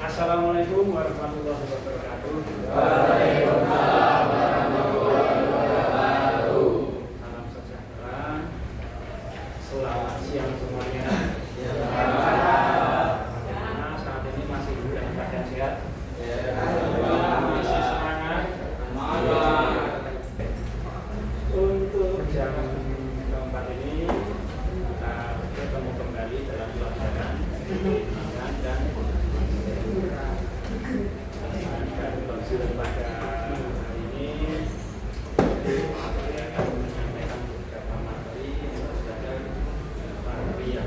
Assalamualaikum warahmatullahi wabarakatuh. Waalaikumsalam warahmatullahi wabarakatuh. Salam sejahtera. Selamat siang semuanya. Karena saat ini masih dalam keadaan sehat. Masih semangat. Untuk jam keempat ini kita bertemu kembali dalam pelajaran dan pada hari ini saya akan menyampaikan beberapa materi yang baru yang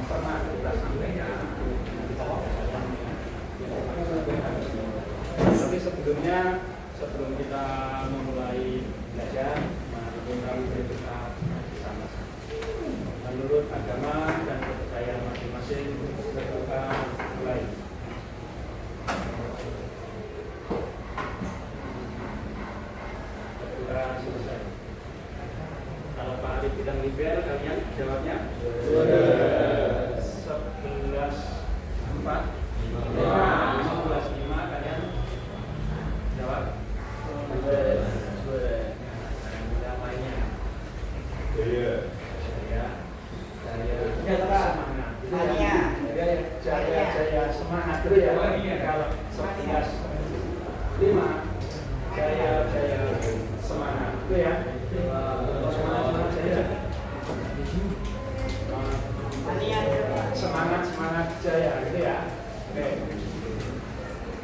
pernah kita sampaikan. Tapi sebelum kita memulai belajar, mari kita berdoa bersama-sama. Menurut agama dan kepercayaan masing-masing, kita mulai. Kita selesai. Kalau Pak Arif bilang liber, kalian jawabnya 11.4 11.5 kalian jawab. Jaya semangat dulu ya. Kalau 11.5 jaya semangat itu ya. Semangat jaya. Semangat jaya itu ya. Oke.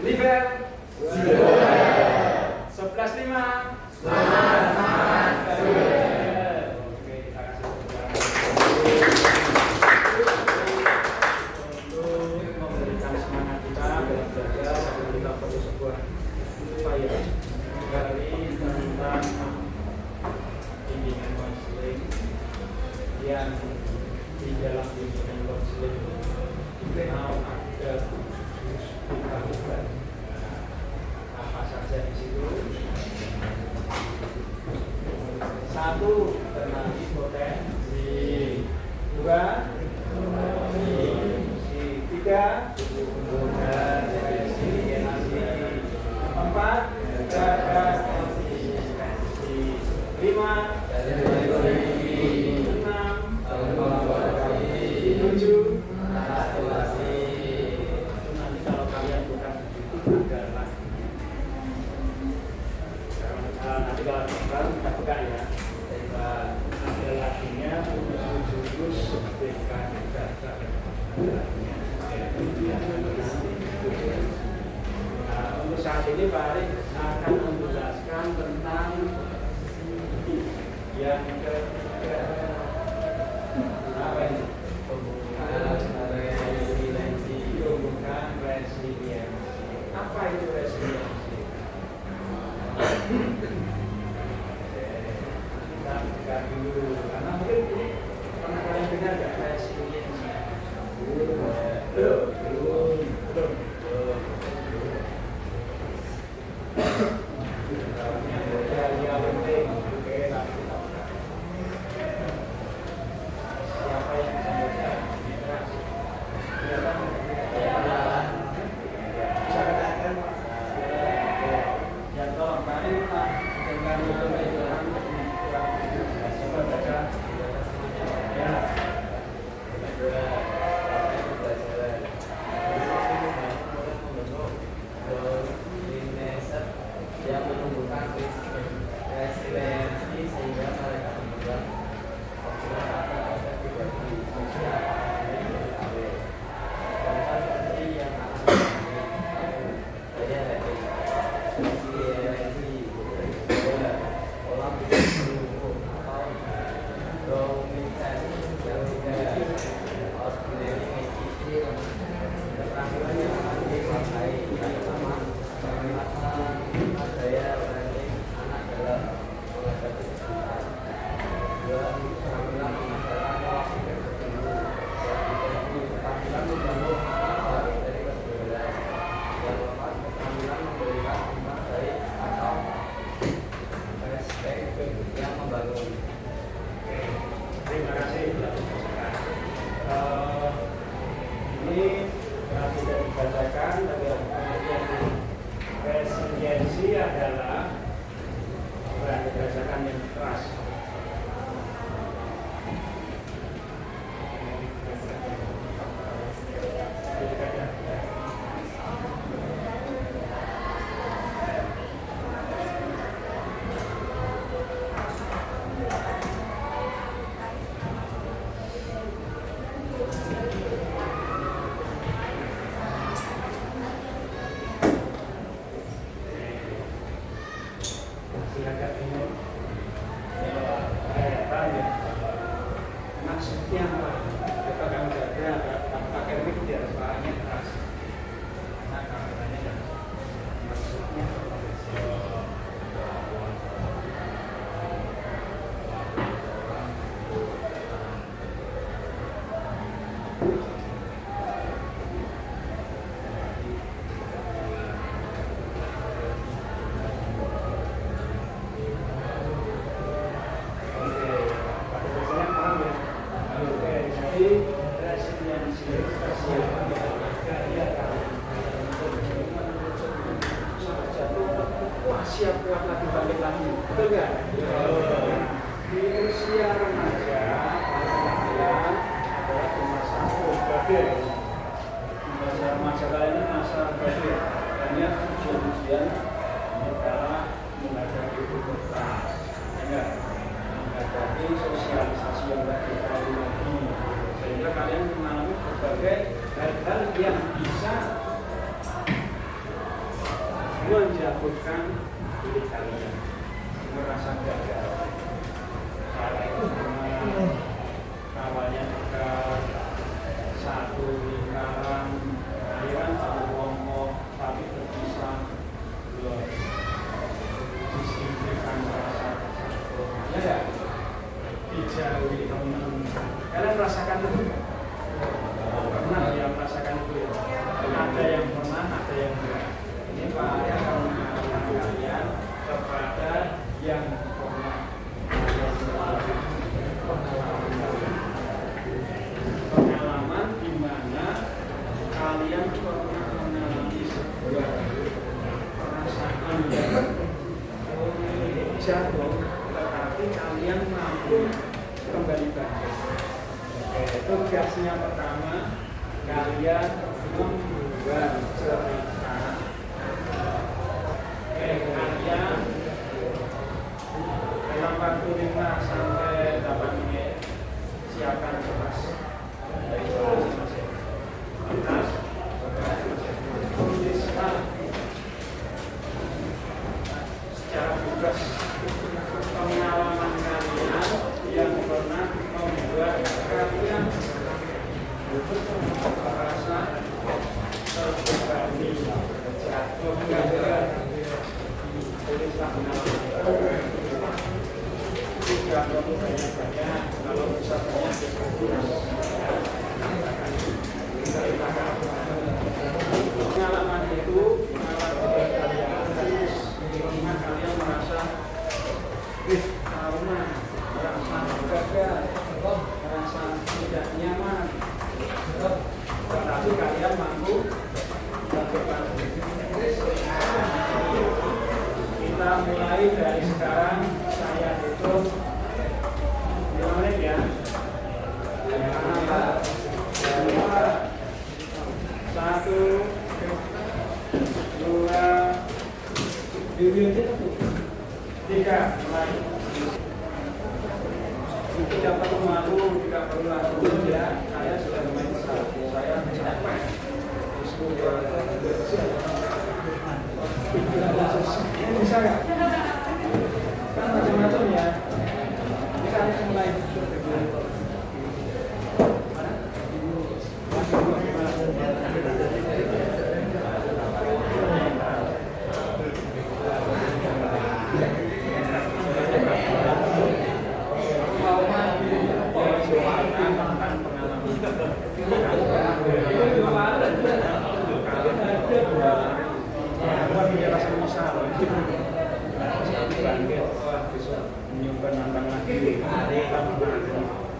Liber 11.5 semangat. Oke, kita kasih kita perlu sebuah upaya dari tentang bimbingan konseling yang di dalam bimbingan konseling mau ada bukan apa saja di situ. Satu, kenali potensi. Dua, tiga, empat, lima, enam, tujuh. Nanti kalau kalian bukan adalah nanti kalau kita buka ya, ada lagunya jurus BK data. Untuk saat ini Pak Arif akan menjelaskan tentang yang ketiga, apa ini? Resiliensi. Apa itu resiliensi? Kita buka dulu, karena mungkin ini pernah kalian dengar nggak resiliensi? Belum. Terima kasih. yang kita akan jaga akademik di sekolahnya keras karena kameranya dan maksudnya siap kuat lagi bangkit lagi, betul nggak? Di usia remaja adalah di masa berbagai masa remaja lainnya masa berbagai banyak ujian adalah menghadapi kehidupan, ya menghadapi sosialisasi yang lagi sehingga kalian mengalami berbagai hal-hal yang bisa menjatuhkan diri kalian merasa gagal. Salah itu awalnya juga satu lingkaran aliran satu kelompok tapi terpisah disingkirkan merasa satu ya enggak dijauhi teman. Kalian merasakan itu pernah ya merasakan itu ya? Ada yang pernah ada yang enggak. Ini Pak yang akan mengenalkan kalian kepada yang pernah pengalaman di mana kalian pernah mengalami sebuah perasaan yang jatuh, tetapi kalian mampu kembali bangkit. Tugasnya pertama, kalian membuat cerita. Kalian dalam waktu 5 sampai 8 menit siapkan kertas. Kertas, tuliskan secara bebas pengalaman kalian yang pernah membuat kalian merasa terbebani, jatuh gagal. Tulislah pengalaman. Tidak perlu banyak-banyak, kalau bisa banyak pengalaman itu pengalaman kalian harus karena kalian merasa trauma, merasa gagal, merasa tidak nyaman, tetapi kalian mampu melakukan. Kita mulai dari sekarang, saya hitung 5 menit ya. 1, 2, 3, mulai. Tidak perlu malu, tidak perlu lagu ya. Saya sudah lumayan besar. Saya capek. Bisa nggak? Kan macam-macam ya. Ini kalian mulai.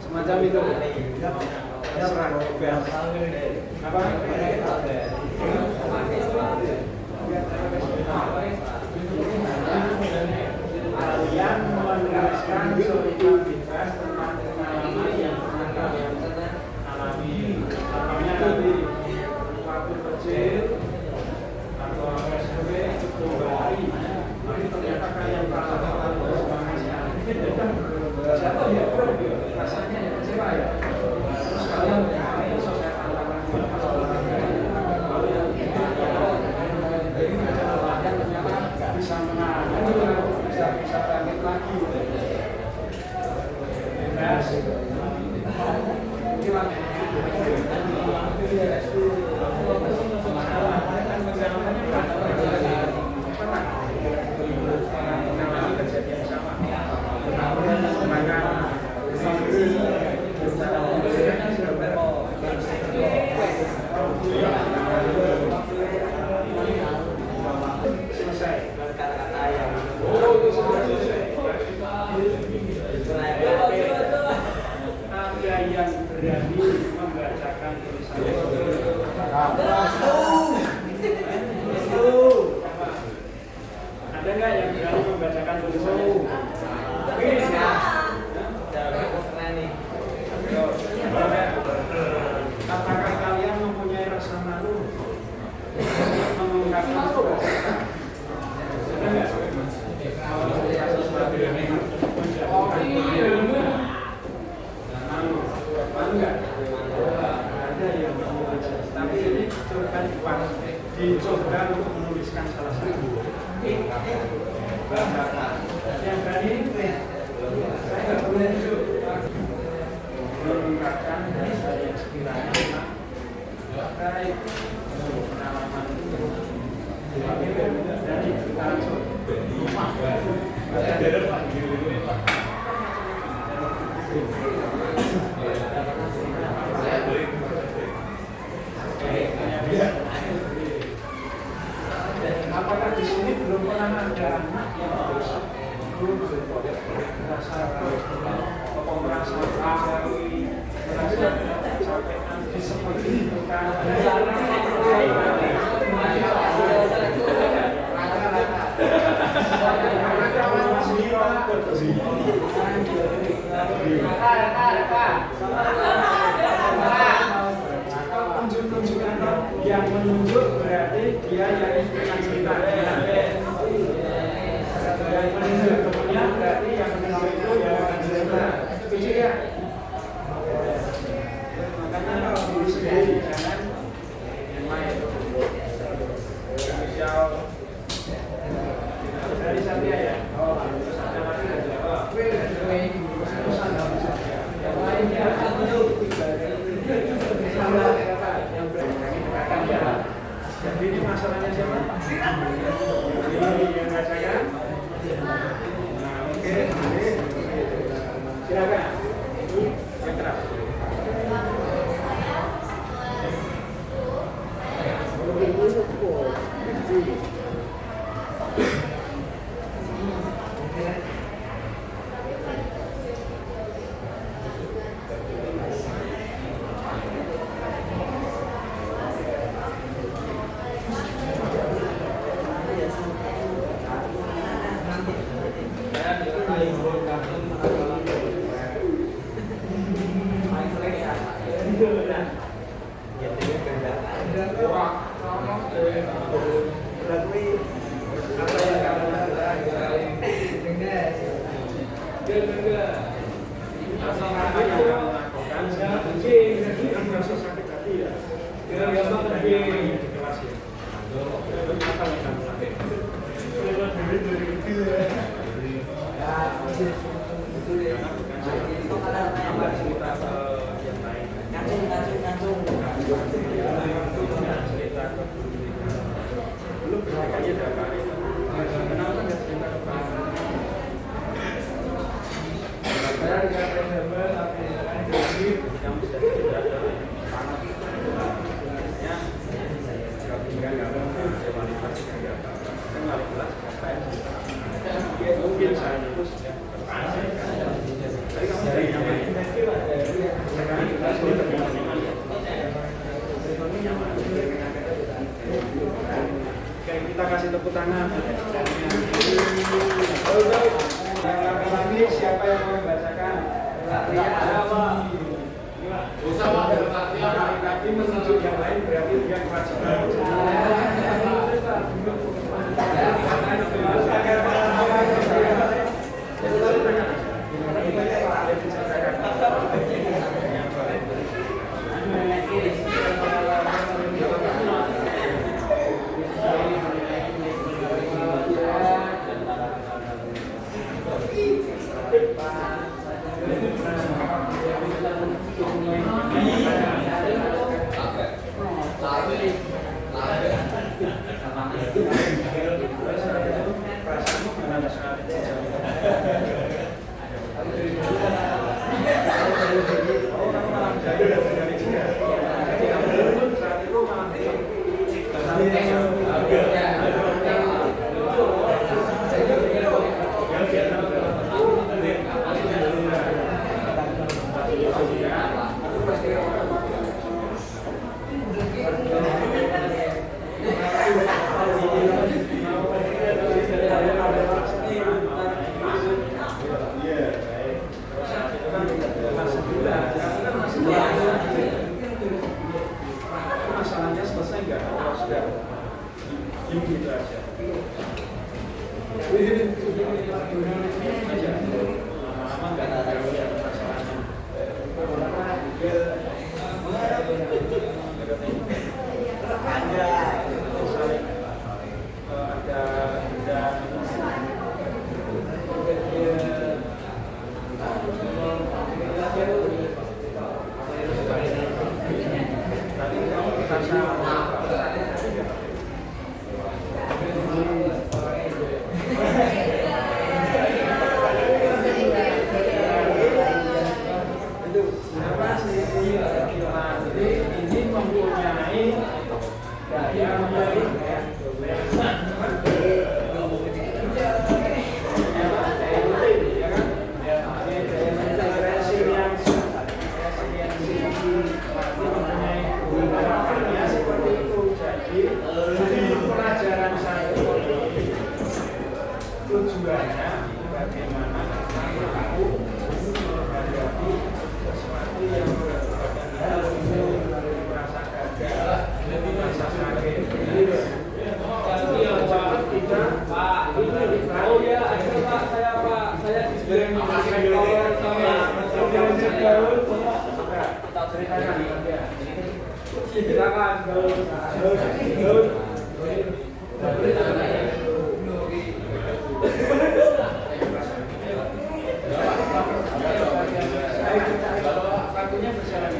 Semacam itu. Serah bebas. Apa? Kalian menuliskan cerita bebas tentang pengalaman yang pernah kalian alami. Contohnya tadi waktu kecil atau SMP itu hari, tapi ternyata kalian merasa semangatnya. Jatuh ya, rasanya ya kecewa ya. Terus kalian besok saya tantangan lalu yang ternyata nggak bisa menang, bisa bangkit lagi. Bebas. Selesai. Kata-kata yang Ada yang berani membacakan tulisan ada nggak yang berani membacakan tulisannya? Apakah kalian mempunyai rasa malu mengungkapkan suka? Ada nggak? Malu nggak? Ada yang malu, tapi ini coba dicoba untuk menuliskan salah satu. Yang berani saya nggak boleh mengungkapkan dari yang sekiranya baik pengalaman dari kita apakah di sini belum pernah ada anak yang merasa capean disebutkan tunjuk-tunjukkan yang menunjuk berarti dia yang dengan cerita yang menunjuk kemudian berarti yang mengenal itu yang akan cerita setuju ya? Makanya kalau diri sendiri jangan yang lain misal dari Satria ya terus ada lagi terus ada yang lainnya jadi ini masalahnya siapa? Ini yang bacakan. Nah, oke, silakan. Yang keras. Kita kasih tepuk tangan. Lagi siapa yang mau membacakan? Tapi menunjuk yang lain berarti dia kewajiban. ini mempunyai daya pelajaran saya tujuannya bagaimana kita mampu menghadapi sesuatu yang merasa gagal, merasa sakit. Kita Pak, ini tahu ya, ada Pak, saya disebut silakan kartunya berjalan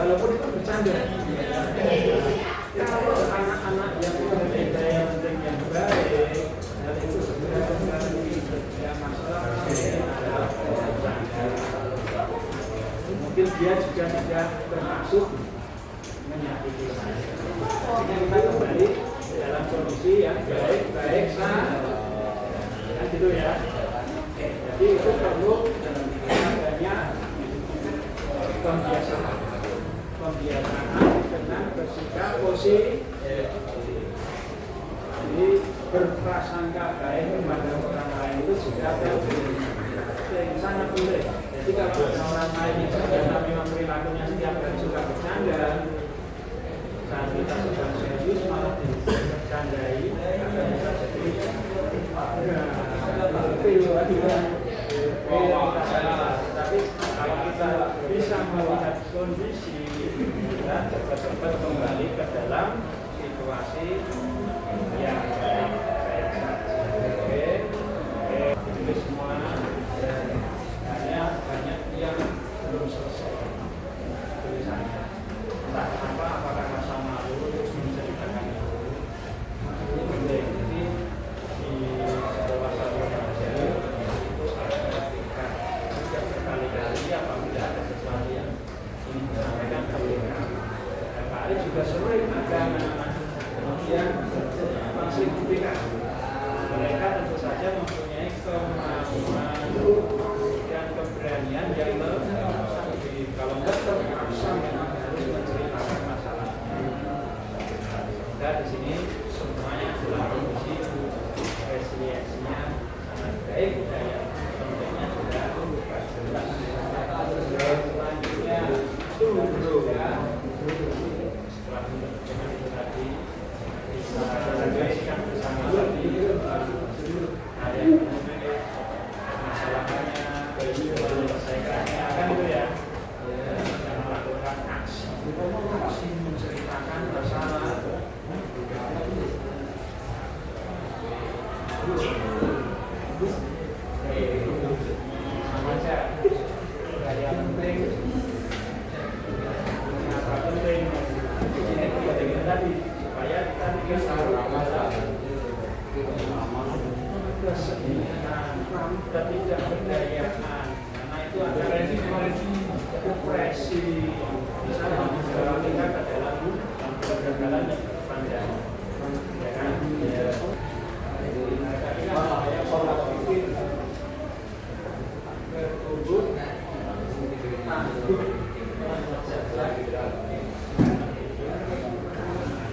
walaupun itu bercanda. Kalau anak-anak yang berbeda yang penting yang baik, dan itu sebenarnya ya masalah mungkin dia juga tidak termasuk menyakiti saya. Jika kita kembali dalam kondisi yang baik-baik saja, kan gitu ya. Jadi itu perlu adanya pembiasaan dengan bersikap positif. Jadi berprasangka baik kepada orang lain itu juga sangat penting. Jadi kalau ada orang lain yang ternyata memang perilakunya setiap hari suka bercanda, saat kita sedang serius malah bercandai, akan bisa jadi tapi kalau kita bisa melihat kondisi dan cepat-cepat kembali ke dalam situasi yang baik saja. Oke, ini semua hanya banyak yang belum selesai tulisannya. Entah kenapa, apakah masa malu menceritakan itu. Ini penting. Jadi di sekolah saya belajar itu saya perhatikan sejak berkali-kali apabila ada sesuatu yang ingin disampaikan ke mereka. Pak Ali juga sering ada anak-anak yang signifikan. Mereka tentu saja mempunyai kemampuan dan keberanian yang lebih, kalau tidak terpaksa memang harus menceritakan masalahnya. Dan di sini semuanya adalah kondisi resiliensinya sangat baik dan yang pentingnya sudah jelas. Selanjutnya tunggu ya. Setelah itu tadi bisa refleksikan bersama tadi ada yang masalahnya, menyelesaikannya kan itu ya.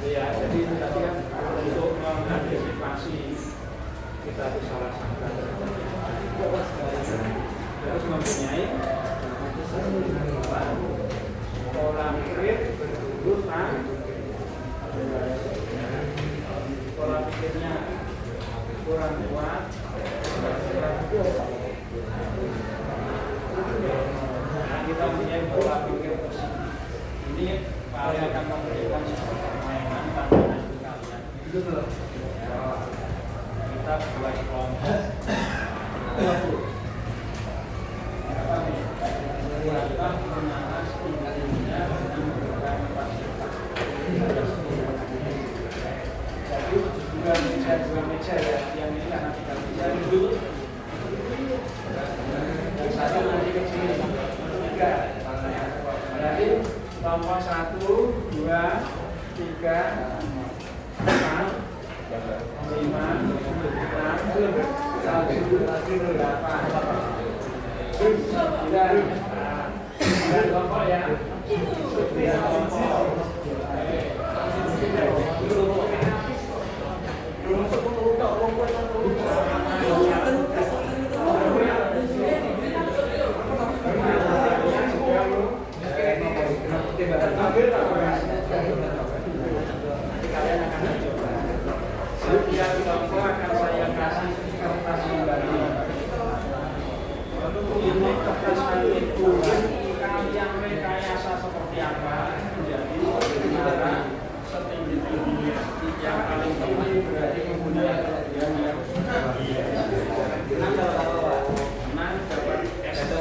Ya, jadi tadi kan untuk mengantisipasi kita itu salah sangka harus mempunyai pola pikir berurutan, pola pikirnya kurang kuat, nah, kita punya pola pikir positif. Ini paling akan memberikan permainan tantangan kalian. Kita buat kelompok. Kita mengenal intinya dengan fasilitas. Jadi dua meja ya, yang ini anak kita bisa duduk. Yang satu nanti ke sini, tiga. Berarti kelompok 1, 2, 3, 4, 5, 6, 7, 8. Dan kelompok ya. Kalian akan mencoba. Setiap kelompok akan saya kasih kertas kembali. Ini kertas itu kalian rekayasa seperti apa menjadi cara setinggi-tingginya. Yang paling tinggi berarti kemudian kelebihan yang menang dapat S2.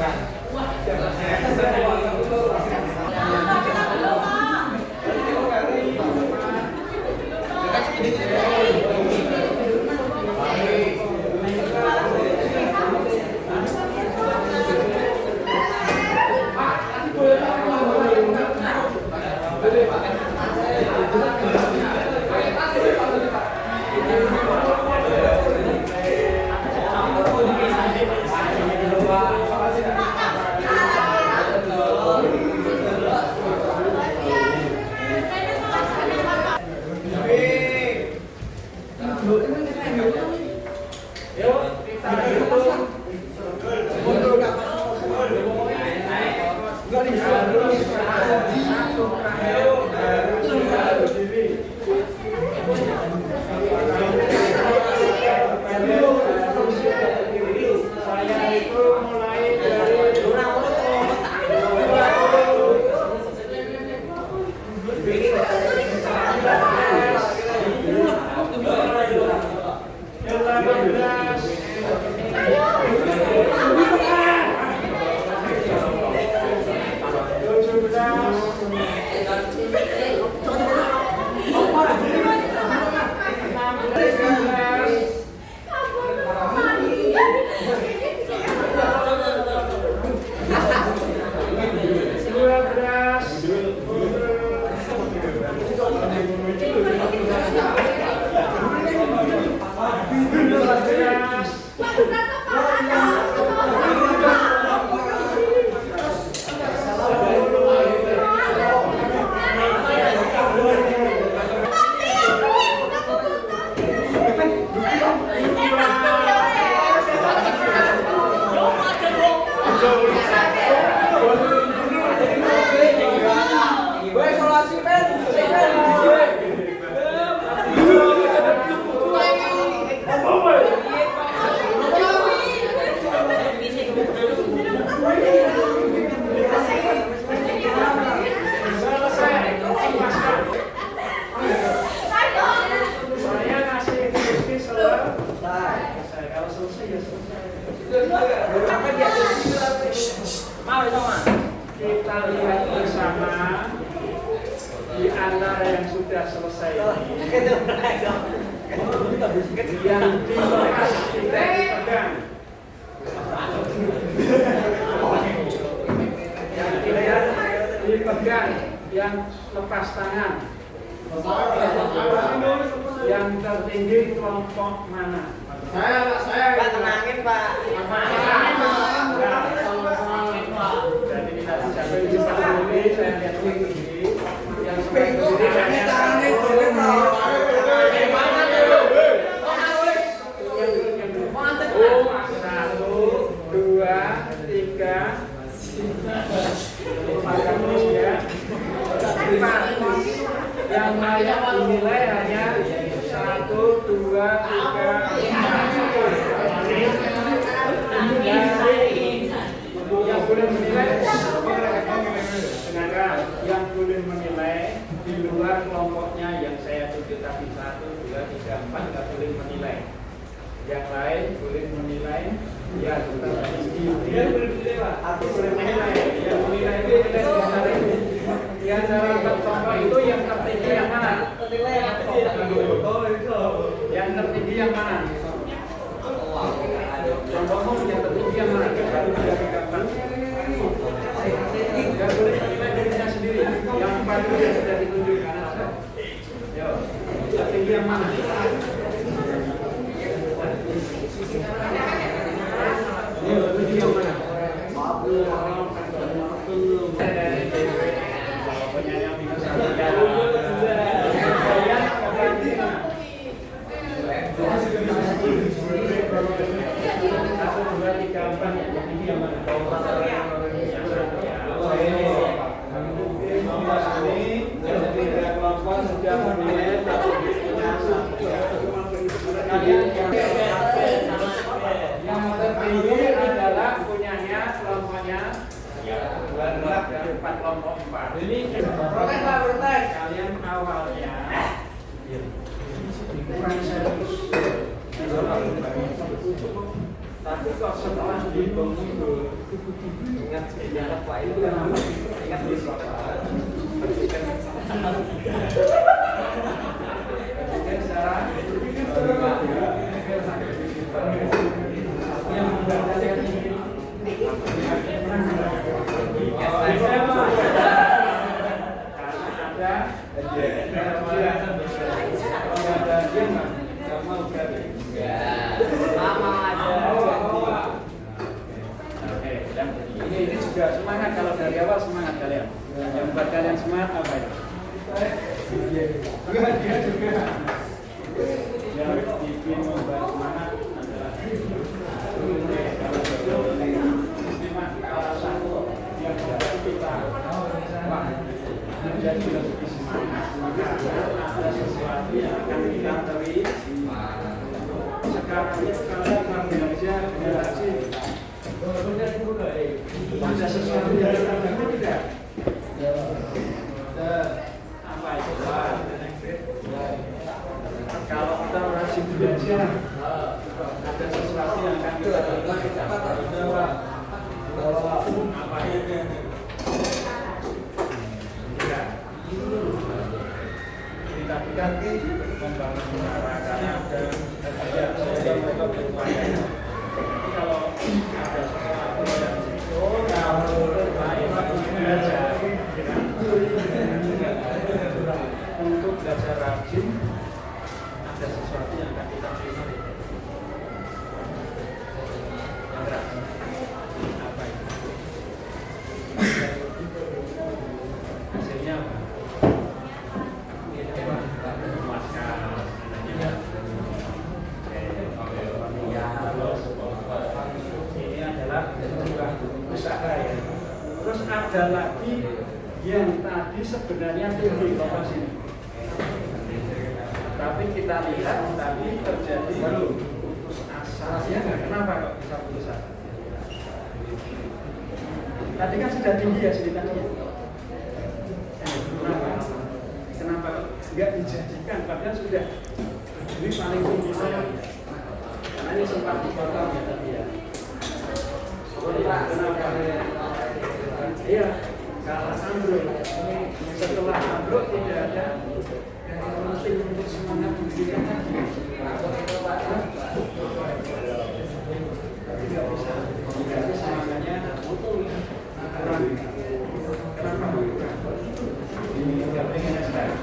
Kita lihat bersama di antara yang sudah selesai ini yang dilepas tidak dipegang, yang tidak dipegang, yang lepas tangan, yang tertinggi kelompok mana? Saya Pak, tenangin Pak. Jadi kita yang dinilai hanya 1, 2, 3, 4. Yang boleh menilai, sedangkan yang boleh menilai di luar kelompoknya yang saya tunjuk tadi 1, 2, 3, 4 nggak boleh menilai. Yang lain boleh menilai. Ya, dia boleh menilai, Pak. Aku boleh menilai. Yang menilai itu di antara 4 contoh itu yang tertinggi yang mana? Yang tertinggi yang mana? Contohmu yang tertinggi yang mana? Yang boleh menilai dirinya sendiri. Yang 4 itu yang sudah ditunjukkan. Yo, tertinggi yang mana? Yang tertinggi adalah punyanya kelompoknya 4 kelompok 4. Ini kalian awalnya kurang serius, tapi kok setelah dibangun ingat sejarah Pak itu ingat di ini juga semangat kalau dari awal semangat kalian. Yang buat kalian semangat apa ya? Dia juga yang bikin membuat semangat adalah kalau satu yang kita menjadi lebih semangat, maka ada sesuatu yang akan kita terima. Sekarang ini kalian bekerja generasi ada sesuatu yang tertentu tidak? Apa itu? Kalau kita rajin belajar, ada sesuatu yang akan kita terima tidak? Apa itu? Tidak. Kita membangun masyarakat dan sehingga mereka berupaya. Tapi kalau ada sesuatu yang untuk belajar rajin, ada sesuatu yang akan kita terima. Yang terakhir, apa itu? Hasilnya apa? Memuaskan. Ini adalah sebuah usaha ya. Terus ada lagi yang tadi sebenarnya tinggi kelompok sini. Tapi kita lihat tadi terjadi putus asa. Ya, kenapa kok bisa putus asa? Tadi kan sudah tinggi ya ceritanya. Kenapa kok nggak dijadikan? Padahal sudah ini paling tinggi saya. Karena ini sempat dipotong ya tadi ya. Kenapa? Iya, kalau ambruk. Setelah ambruk tidak ada penting untuk semangat pendidikan lagi. Tidak bisa. Jadi semangatnya kurang. Kenapa? Ini tidak pengen start.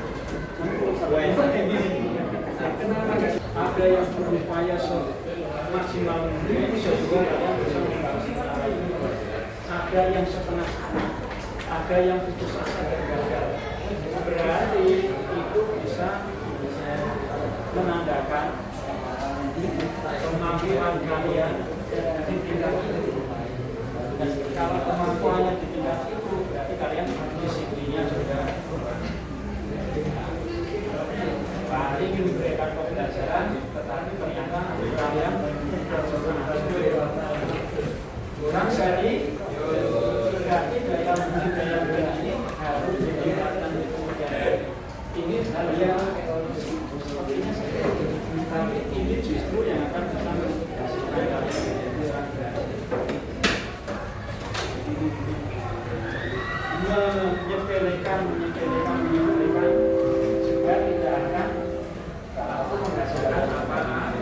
Kenapa? Ada yang berupaya maksimal mungkin sesuai yang bisa ada yang setengah-setengah, ada yang putus asa dan gagal. Berarti itu bisa menandakan kemampuan kalian di tingkat itu. Dan kalau kemampuannya di tingkat itu, berarti kalian disiplinnya sudah. menyepelekan juga tidak akan kalau menghasilkan apa-apa.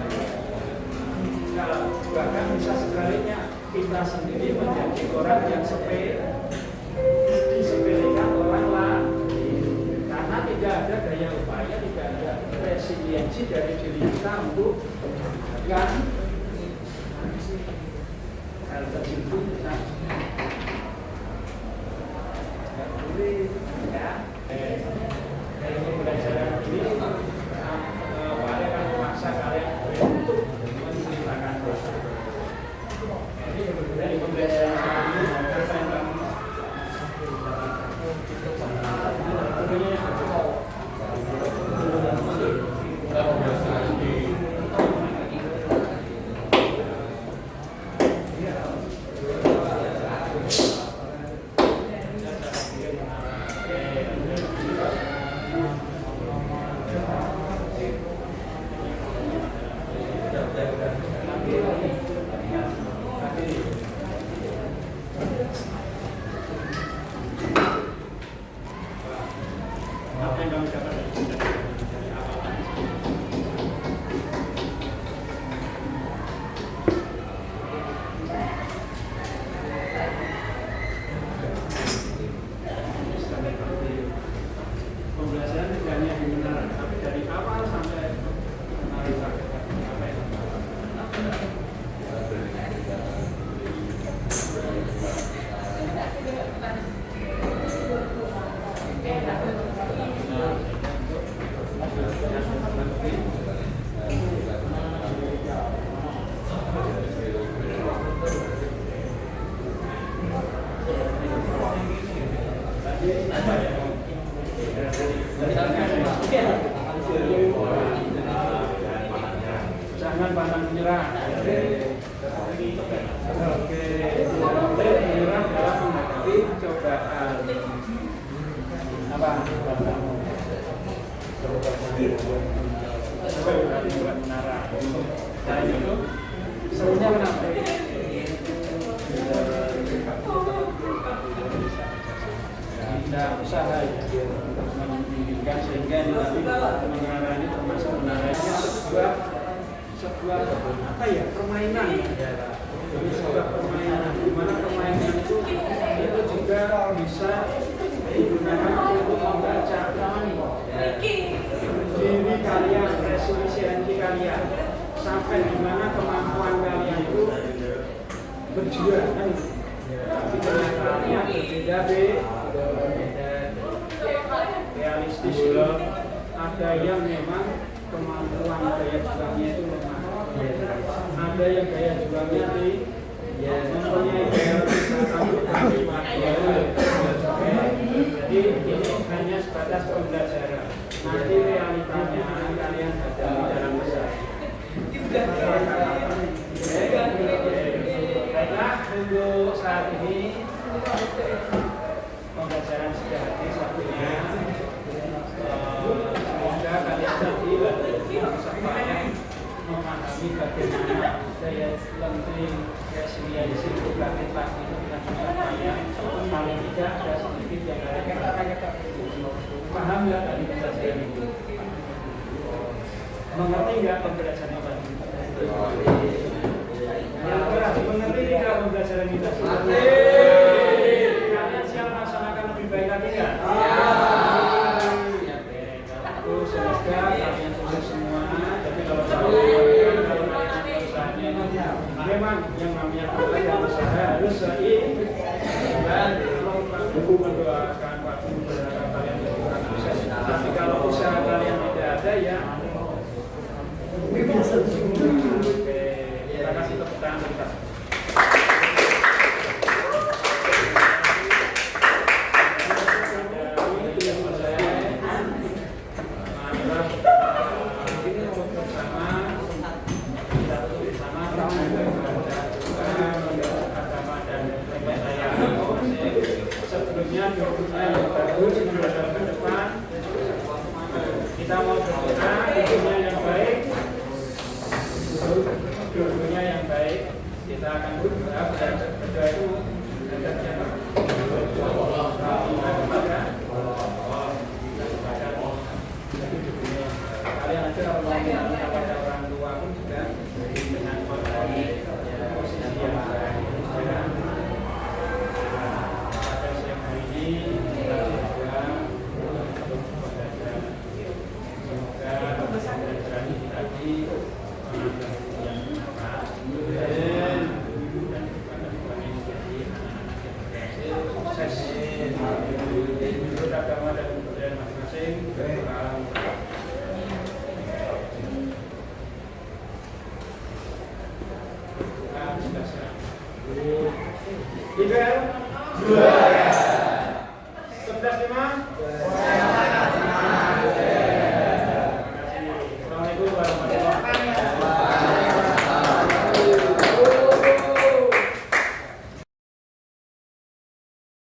Kalau bahkan bisa sebaliknya kita sendiri menjadi orang yang disepelekan orang lain karena tidak ada daya upaya, tidak ada resiliensi dari diri kita untuk melakukan hal tersebut. Ya, dari pembelajaran ini kalian akan memaksa kalian untuk menceritakan dosa. Jadi dari pembelajaran ini apa yang kamu jangan pantang menyerah. Oke, menyerah dalam menghadapi cobaan. Apa? Bukan menara. Nah itu serunya kenapa? Tidak usaha ya, membimbingkan sehingga nanti menara ini termasuk menaranya sebuah apa ya, permainan ya. Jadi sebuah permainan, di mana permainan itu juga bisa digunakan untuk membaca diri kalian, resiliensi kalian, sampai di mana kemampuan kalian itu berjuang kan. Tapi kenyataannya berbeda realistis loh. Ada yang memang kemampuan daya juangnya itu lemah, ada yang daya juangnya mempunyai daya jadi ini hanya sebatas pembelajaran. Nanti realitanya kalian hadapi dalam pesan. Baiklah, untuk saat ini pembelajaran sudah habis waktunya. Semoga kalian tadi supaya memahami bagaimana daya lenting resiliensi berbagai pasti itu kita supaya paling tidak ada sedikit yang kita paham nggak tadi pembelajaran itu? Mengerti nggak pembelajaran tadi? Yang keras mengerti tidak pembelajaran kita? Kalian siap melaksanakan lebih baik lagi nggak? Semoga kalian sukses semua. Tapi kalau kalian ada usahanya, memang yang namanya kalian usaha harus dan Ibu mendoakan Pak Guru berharap kalian melakukan sukses. Tapi kalau usaha kalian tidak ada ya. Oke, terima kasih tepuk tangan kita. Kita mau berdoa hidupnya yang baik, dulunya yang baik. Kita akan berdoa itu Swastiastu.